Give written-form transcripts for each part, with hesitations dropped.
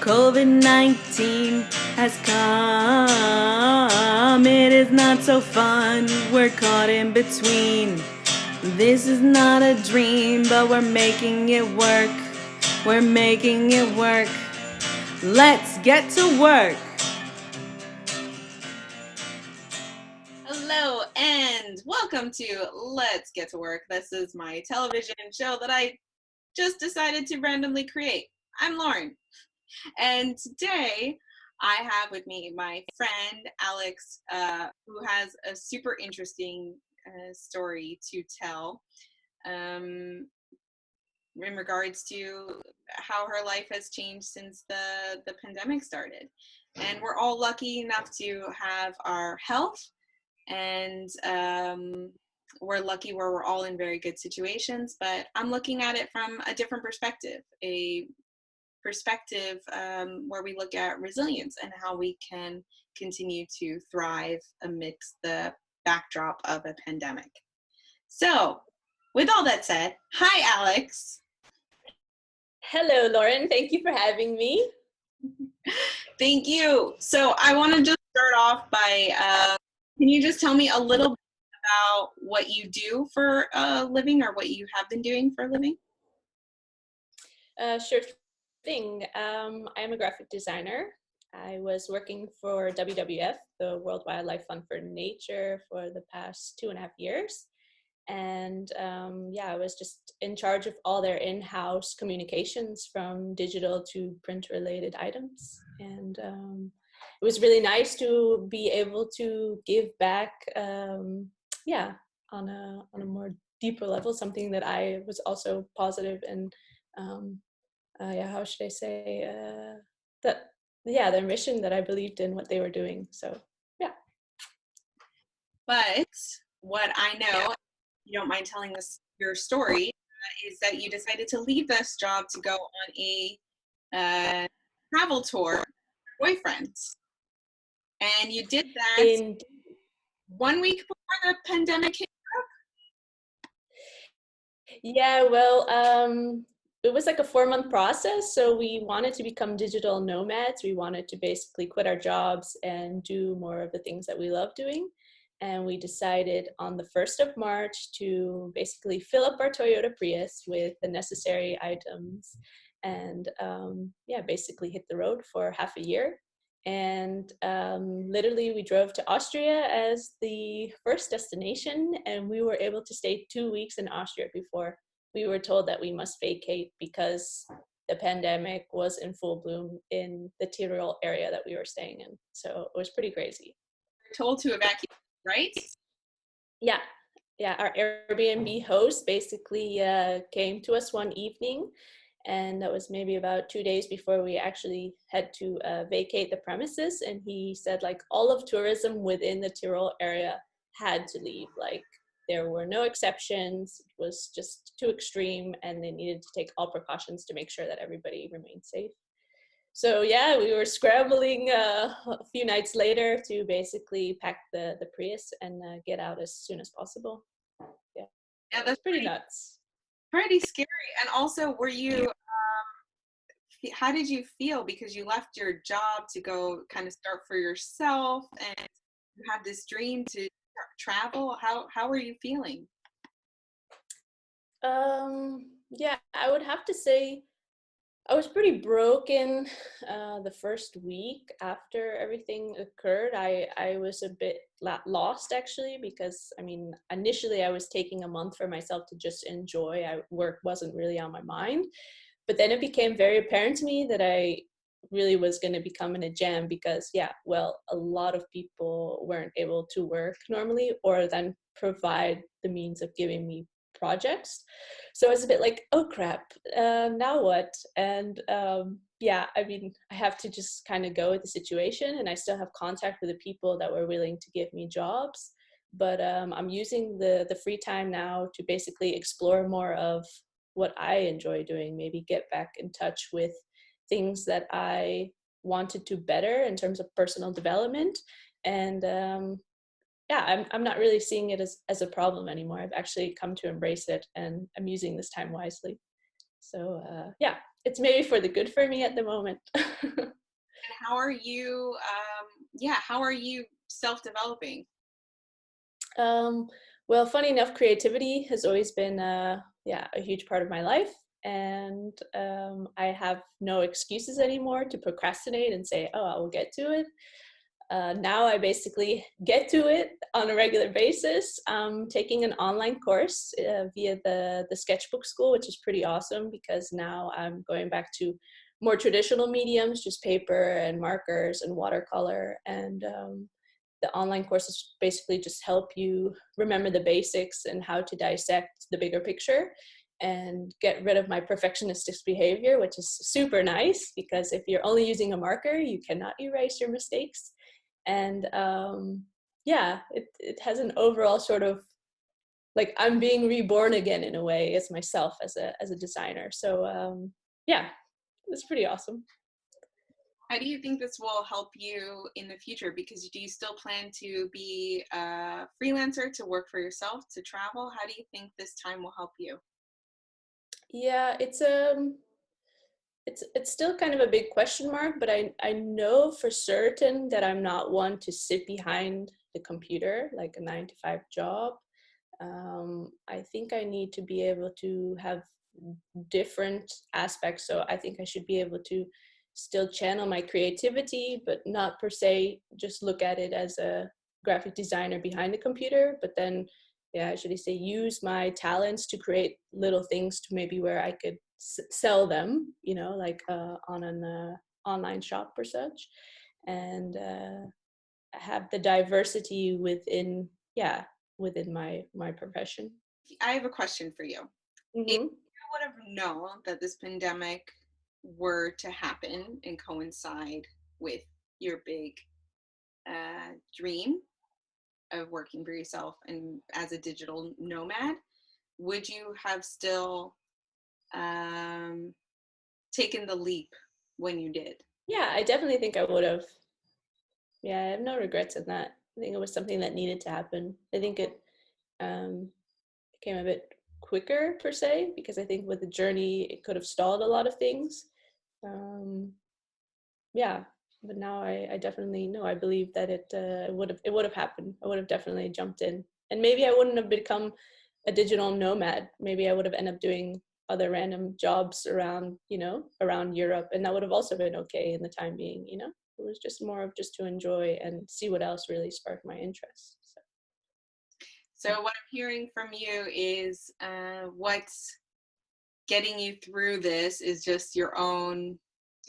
COVID-19 has come. It is not so fun. We're caught in between. This is not a dream, but we're making it work. We're making it work. Let's get to work. Hello and welcome to Let's Get to Work. This is my television show that I just decided to randomly create. I'm Lauren. And today I have with me my friend Alex, who has a super interesting story to tell in regards to how her life has changed since the pandemic started. And we're all lucky enough to have our health, and we're lucky where we're all in very good situations, but I'm looking at it from a different perspective, a perspective where we look at resilience and how we can continue to thrive amidst the backdrop of a pandemic. So, with all that said, hi, Alex. Hello, Lauren. Thank you for having me. Thank you. So, I want to just start off by, can you just tell me a little bit about what you do for a living, or what you have been doing for a living? Sure thing. I'm a graphic designer. I was working for WWF, the World Wildlife Fund for Nature, for the past 2.5 years. And I was just in charge of all their in-house communications, from digital to print-related items. And it was really nice to be able to give back, on a more deeper level, something that I was also positive and how should I say, their mission, that I believed in what they were doing. So, yeah. But what I know, if you don't mind telling us your story, is that you decided to leave this job to go on a travel tour with your boyfriend. And you did that 1 week before the pandemic hit. Yeah, well, it was like a 4-month process. So we wanted to become digital nomads. We wanted to basically quit our jobs and do more of the things that we love doing. And we decided on the 1st of March to basically fill up our Toyota Prius with the necessary items and basically hit the road for half a year. And literally we drove to Austria as the first destination, and we were able to stay 2 weeks in Austria before we were told that we must vacate because the pandemic was in full bloom in the Tyrol area that we were staying in. So it was pretty crazy. Told to evacuate, right? Yeah, our Airbnb host basically came to us one evening, and that was maybe about 2 days before we actually had to vacate the premises. And he said, like, all of tourism within the Tyrol area had to leave. Like, there were no exceptions. It was just too extreme, and they needed to take all precautions to make sure that everybody remained safe. So yeah, we were scrambling a few nights later to basically pack the Prius and get out as soon as possible. Yeah, That's pretty nuts. Pretty scary. And also, were you, how did you feel? Because you left your job to go kind of start for yourself, and you had this dream to travel. How were you feeling? I would have to say I was pretty broken the first week after everything occurred. I was a bit lost, actually, because, I mean, initially I was taking a month for myself to just enjoy. Work wasn't really on my mind. But then it became very apparent to me that I really was going to become in a jam because, a lot of people weren't able to work normally or then provide the means of giving me projects. So I was a bit like, oh crap, now what? And I have to just kind of go with the situation, and I still have contact with the people that were willing to give me jobs. But I'm using the free time now to basically explore more of what I enjoy doing, maybe get back in touch with things that I wanted to better in terms of personal development. And I'm not really seeing it as a problem anymore. I've actually come to embrace it, and I'm using this time wisely. So it's maybe for the good for me at the moment. And how are you, yeah, how are you self-developing? Um, well, funny enough, creativity has always been yeah, a huge part of my life. And I have no excuses anymore to procrastinate and say, oh, I will get to it. Now I basically get to it on a regular basis. Taking an online course via the sketchbook school, which is pretty awesome because now I'm going back to more traditional mediums, just paper and markers and watercolor. And the online courses basically just help you remember the basics and how to dissect the bigger picture and get rid of my perfectionistic behavior, which is super nice because if you're only using a marker, you cannot erase your mistakes. And yeah, it has an overall sort of like I'm being reborn again in a way as myself as a designer. So yeah, it's pretty awesome. How do you think this will help you in the future? Because do you still plan to be a freelancer, to work for yourself, to travel? How do you think this time will help you? Yeah, it's still kind of a big question mark, but I know for certain that I'm not one to sit behind the computer like a 9 to 5 job. I think I need to be able to have different aspects. So I think I should be able to still channel my creativity, but not per se just look at it as a graphic designer behind the computer, but then, yeah, should I say, use my talents to create little things to maybe where I could sell them, you know, like on an online shop or such, and have the diversity within, yeah, within my profession. I have a question for you. If Mm-hmm. you would have known that this pandemic were to happen and coincide with your big dream of working for yourself and as a digital nomad, would you have still um, taken the leap when you did? Yeah, I definitely think I would have. Yeah, I have no regrets in that. I think it was something that needed to happen. I think it um, came a bit quicker per se because I think with the journey it could have stalled a lot of things. Um, yeah, but now I definitely know. I believe that it would have happened. I would have definitely jumped in, and maybe I wouldn't have become a digital nomad. Maybe I would have ended up doing other random jobs around, around Europe, and that would have also been okay in the time being. It was just more of just to enjoy and see what else really sparked my interest. So, So, what I'm hearing from you is what's getting you through this is just your own,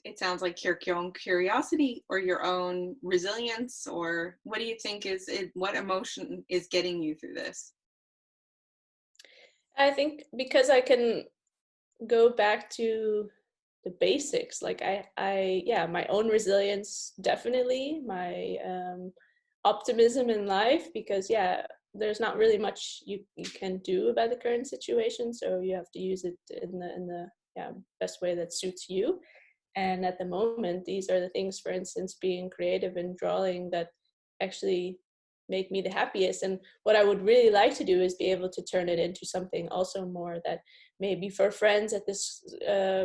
it sounds like your own curiosity or your own resilience, or what do you think is it, what emotion is getting you through this? I think because I can go back to the basics, like yeah, my own resilience, definitely my optimism in life, because yeah, there's not really much you can do about the current situation, so you have to use it in the yeah, best way that suits you. And at the moment, these are the things, for instance, being creative and drawing, that actually make me the happiest. And what I would really like to do is be able to turn it into something also more that maybe for friends at this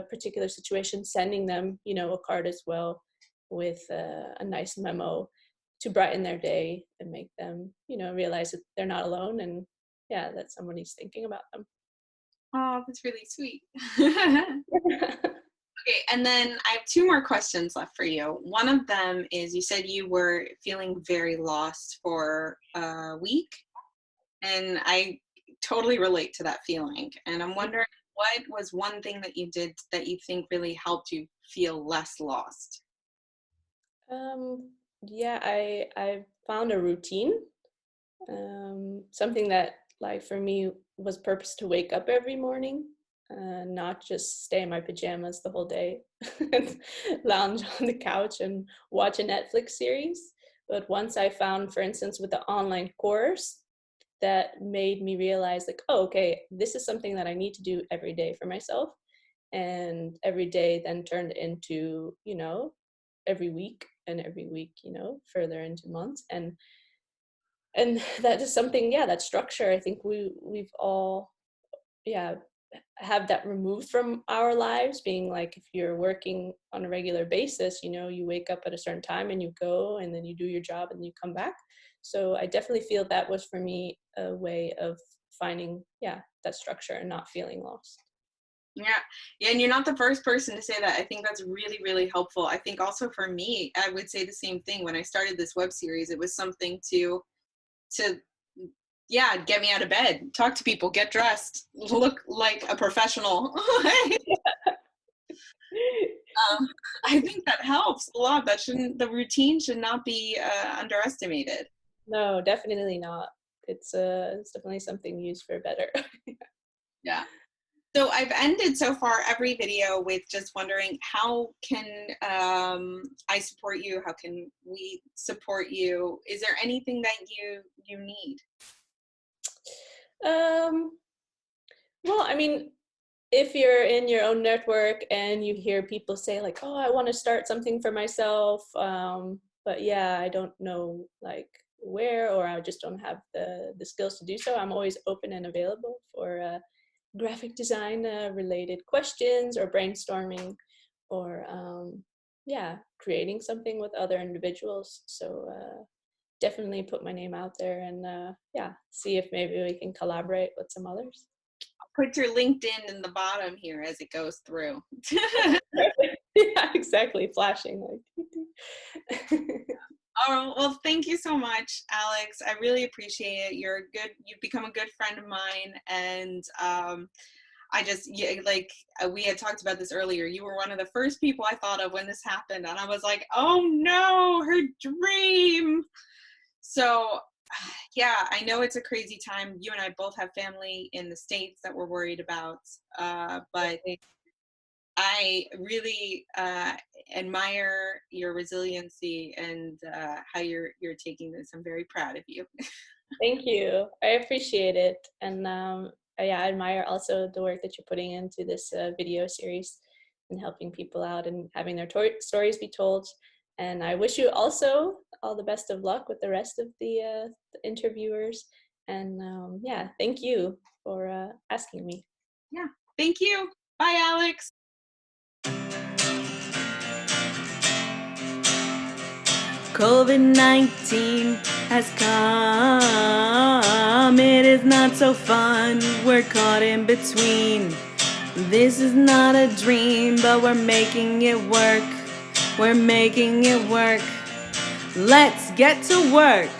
particular situation, sending them, a card as well with a nice memo to brighten their day and make them, realize that they're not alone, and yeah, that somebody's thinking about them. Oh, that's really sweet. Okay, and then I have two more questions left for you. One of them is you said you were feeling very lost for a week, and I totally relate to that feeling. And I'm wondering what was one thing that you did that you think really helped you feel less lost? Yeah, I found a routine, something that, like, for me was purpose to wake up every morning, not just stay in my pajamas the whole day and lounge on the couch and watch a Netflix series. But once I found, for instance, with the online course, that made me realize, like, oh, okay, this is something that I need to do every day for myself. And every day then turned into, every week, and every week, further into months. And that is something, yeah, that structure, I think we've all, yeah, have that removed from our lives, being like if you're working on a regular basis, you wake up at a certain time and you go and then you do your job and you come back. So I definitely feel that was for me a way of finding, yeah, that structure and not feeling lost. Yeah. Yeah, and you're not the first person to say that. I think that's really, really helpful. I think also for me, I would say the same thing. When I started this web series, it was something to yeah, get me out of bed, talk to people, get dressed, look like a professional. um, I think that helps a lot. The routine should not be underestimated. No, definitely not. It's definitely something used for better. Yeah. So I've ended so far every video with just wondering, how can I support you? How can we support you? Is there anything that you need? um well, I mean, if you're in your own network and you hear people say like, oh, I want to start something for myself, but yeah, I don't know like where, or I just don't have the skills to do so, I'm always open and available for graphic design related questions or brainstorming, or yeah, creating something with other individuals. So definitely put my name out there, and yeah, see if maybe we can collaborate with some others. Put your LinkedIn in the bottom here as it goes through. Yeah, exactly. Flashing like. Oh, well, thank you so much, Alex. I really appreciate it. You've become a good friend of mine. And I just, yeah, like we had talked about this earlier, you were one of the first people I thought of when this happened. And I was like, oh no, her dream. So, yeah, I know it's a crazy time. You and I both have family in the States that we're worried about. But I really admire your resiliency and how you're taking this. I'm very proud of you. Thank you. I appreciate it. And yeah, I admire also the work that you're putting into this video series and helping people out and having their stories be told. And I wish you also all the best of luck with the rest of the interviewers. And yeah, thank you for asking me. Yeah. Thank you. Bye, Alex. COVID-19 has come. It is not so fun. We're caught in between. This is not a dream, but we're making it work. We're making it work. Let's get to work.